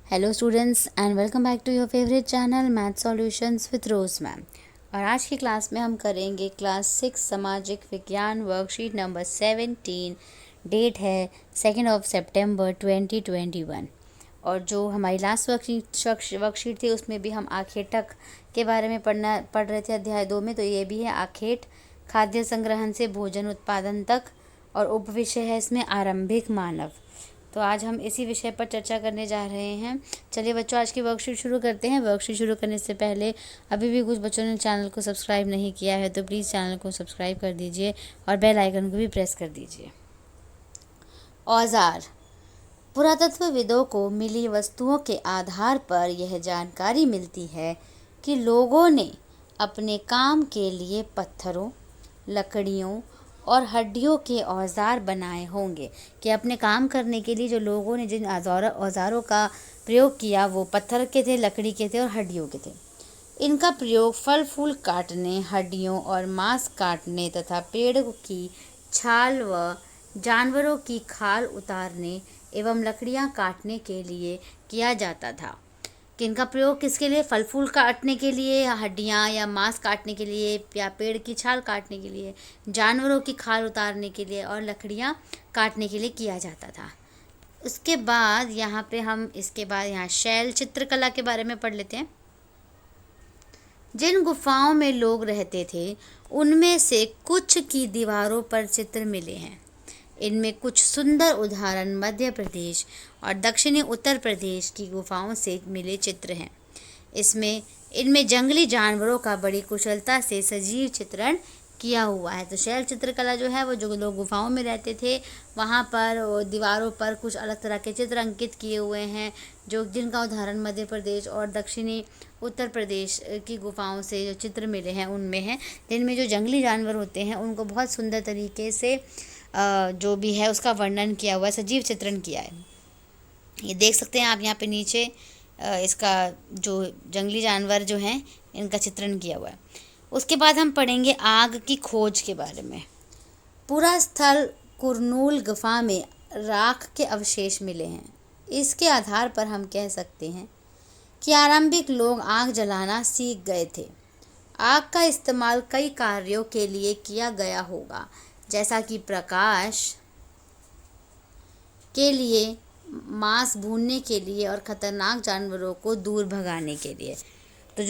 Hello students and welcome back to your favourite channel math solutions with Rose ma'am. और आज की class में हम करेंगे क्लास 6 सामाजिक विज्ञान वर्कशीट नंबर 17। डेट है 2 सितंबर 2021। और जो हमारी लास्ट वर्कशीट थी उसमें भी हम आखेटक के बारे में पढ़ रहे थे अध्याय 2 में। तो ये भी है आखेट, खाद्य संग्रहण से भोजन उत्पादन तक, और उपविषय है इसमें आरंभिक मानव। तो आज हम इसी विषय पर चर्चा करने जा रहे हैं। चलिए बच्चों, आज की वर्कशीट शुरू करते हैं। वर्कशीट शुरू करने से पहले अभी भी कुछ बच्चों ने चैनल को सब्सक्राइब नहीं किया है तो प्लीज़ चैनल को सब्सक्राइब कर दीजिए और बेल आइकन को भी प्रेस कर दीजिए। औजार। पुरातत्वविदों को मिली वस्तुओं के आधार पर यह जानकारी मिलती है कि लोगों ने अपने काम के लिए पत्थरों, लकड़ियों और हड्डियों के औजार बनाए होंगे। कि अपने काम करने के लिए जो लोगों ने जिन औजारों का प्रयोग किया वो पत्थर के थे, लकड़ी के थे और हड्डियों के थे। इनका प्रयोग फल फूल काटने, हड्डियों और मांस काटने तथा पेड़ की छाल व जानवरों की खाल उतारने एवं लकड़ियां काटने के लिए किया जाता था। कि इनका प्रयोग किसके लिए? फल फूल काटने के लिए, हड्डियाँ या मांस काटने के लिए, या पेड़ की छाल काटने के लिए, जानवरों की खाल उतारने के लिए और लकड़ियाँ काटने के लिए किया जाता था। उसके बाद यहाँ पे हम इसके बाद यहाँ शैल चित्रकला के बारे में पढ़ लेते हैं। जिन गुफाओं में लोग रहते थे उनमें से कुछ की दीवारों पर चित्र मिले हैं। इनमें कुछ सुंदर उदाहरण मध्य प्रदेश और दक्षिणी उत्तर प्रदेश की गुफाओं से मिले चित्र हैं। इनमें जंगली जानवरों का बड़ी कुशलता से सजीव चित्रण किया हुआ है। तो शैल चित्रकला जो है वो जो लोग गुफाओं में रहते थे वहाँ पर दीवारों पर कुछ अलग तरह के चित्र अंकित किए हुए हैं, जिनका उदाहरण मध्य प्रदेश और दक्षिणी उत्तर प्रदेश की गुफाओं से जो चित्र मिले हैं उनमें है। जिनमें जो जंगली जानवर होते हैं उनको बहुत सुंदर तरीके से जो भी है उसका वर्णन किया हुआ है, सजीव चित्रण किया है। ये देख सकते हैं आप यहाँ पे नीचे इसका जो जंगली जानवर जो हैं इनका चित्रण किया हुआ है। उसके बाद हम पढ़ेंगे आग की खोज के बारे में। पूरा स्थल कुरनूल गुफा में राख के अवशेष मिले हैं। इसके आधार पर हम कह सकते हैं कि आरंभिक लोग आग जलाना सीख गए थे। आग का इस्तेमाल कई कार्यों के लिए किया गया होगा, जैसा कि प्रकाश के लिए, मांस भूनने के लिए और खतरनाक जानवरों को दूर भगाने के लिए। तो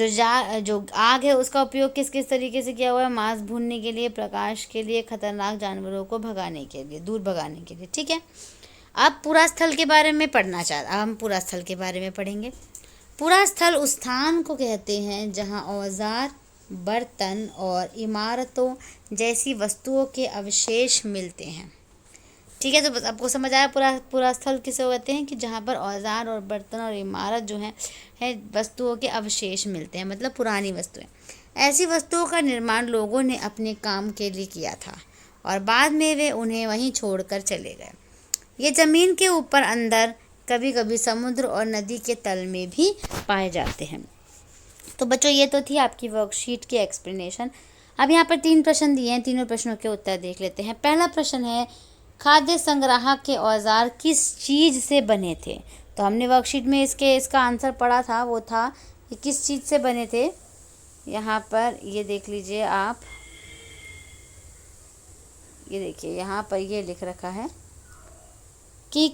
जो आग है उसका उपयोग किस किस तरीके से किया हुआ है? मांस भूनने के लिए, प्रकाश के लिए, खतरनाक जानवरों को भगाने के लिए, दूर भगाने के लिए। ठीक है, अब पूरा स्थल के बारे में पढ़ना हम पूरा स्थल के बारे में पढ़ेंगे। पूरा स्थल उस स्थान को कहते हैं जहाँ औजार, बर्तन और इमारतों जैसी वस्तुओं के अवशेष मिलते हैं। ठीक है, तो बस आपको समझ आया पूरा स्थल किसे कहते हैं? कि जहाँ पर औजार और बर्तन और इमारत जो है वस्तुओं के अवशेष मिलते हैं, मतलब पुरानी वस्तुएं। ऐसी वस्तुओं का निर्माण लोगों ने अपने काम के लिए किया था और बाद में वे उन्हें वहीं छोड़कर चले गए। ये ज़मीन के ऊपर, अंदर, कभी कभी समुद्र और नदी के तल में भी पाए जाते हैं। तो बच्चों, ये तो थी आपकी वर्कशीट की एक्सप्लेनेशन। अब यहाँ पर 3 प्रश्न दिए हैं, तीनों प्रश्नों के उत्तर देख लेते हैं। पहला प्रश्न है, खाद्य संग्राहक के औजार किस चीज़ से बने थे? तो हमने वर्कशीट में इसका आंसर पढ़ा था, वो था कि किस चीज़ से बने थे। यहाँ पर ये देख लीजिए आप, ये देखिए यहाँ पर ये लिख रखा है कि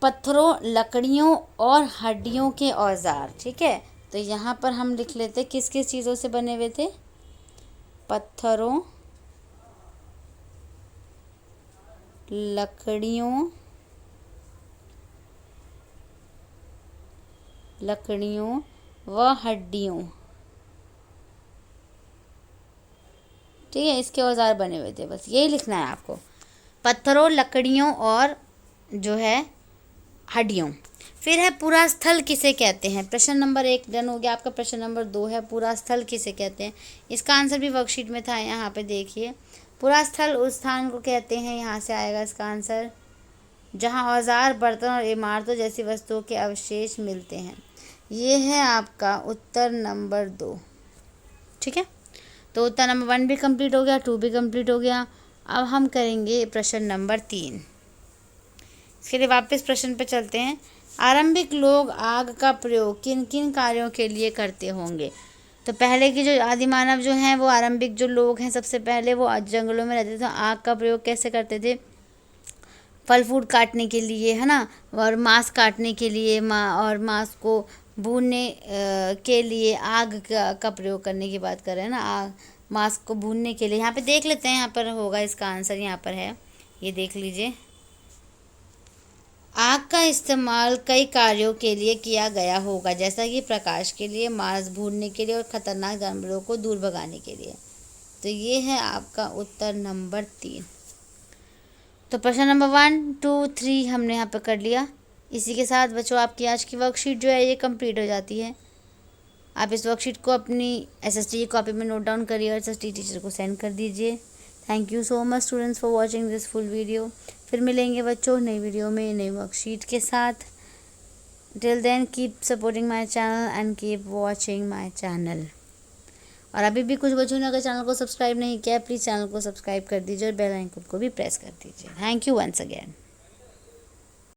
पत्थरों, लकड़ियों और हड्डियों के औजार। ठीक है, तो यहाँ पर हम लिख लेते किस किस चीज़ों से बने हुए थे? पत्थरों, लकड़ियों व हड्डियों। ठीक है, इसके औजार बने हुए थे, बस यही लिखना है आपको, पत्थरों, लकड़ियों और जो है हड्डियों। फिर है पूरा स्थल किसे कहते हैं? प्रश्न नंबर 1 डन हो गया आपका। प्रश्न नंबर 2 है पूरा स्थल किसे कहते हैं? इसका आंसर भी वर्कशीट में था, यहाँ पे देखिए। पूरा स्थल उस स्थान को कहते हैं, यहाँ से आएगा इसका आंसर, जहाँ औजार, बर्तन और इमारतों जैसी वस्तुओं के अवशेष मिलते हैं। ये है आपका उत्तर नंबर 2। ठीक है, तो उत्तर नंबर 1 भी कंप्लीट हो गया, 2 भी कंप्लीट हो गया। अब हम करेंगे प्रश्न नंबर 3। इसके लिए वापस प्रश्न पे चलते हैं। आरंभिक लोग आग का प्रयोग किन किन कार्यों के लिए करते होंगे? तो पहले की जो आदि मानव जो हैं वो आरंभिक जो लोग हैं सबसे पहले वो जंगलों में रहते थे, तो आग का प्रयोग कैसे करते थे? फल फ्रूट काटने के लिए, है ना, और मांस काटने के लिए, और मांस को भूनने के लिए आग का प्रयोग करने की बात कर रहे हैं ना। आग मांस को भूनने के लिए, यहाँ पे देख लेते हैं, यहाँ पर होगा इसका आंसर, यहाँ पर है, ये देख लीजिए। आग का इस्तेमाल कई कार्यों के लिए किया गया होगा, जैसा कि प्रकाश के लिए, मांस भूनने के लिए और खतरनाक जानवरों को दूर भगाने के लिए। तो ये है आपका उत्तर नंबर 3। तो प्रश्न नंबर 1, 2, 3 हमने यहाँ पर कर लिया। इसी के साथ बच्चों आपकी आज की वर्कशीट जो है ये कंप्लीट हो जाती है। आप इस वर्कशीट को अपनी एसएसटी की कॉपी में नोट डाउन करिए और एसएसटी टीचर को सेंड कर दीजिए। Thank you so much students for watching this full video. फिर मिलेंगे बच्चों नई वीडियो में नई वर्कशीट के साथ। Till then keep supporting my channel and keep watching my channel. और अभी भी कुछ बच्चों ने अगर चैनल को सब्सक्राइब नहीं किया है, प्लीज़ चैनल को सब्सक्राइब कर दीजिए और बेल आइकन को भी प्रेस कर दीजिए। Thank you once again.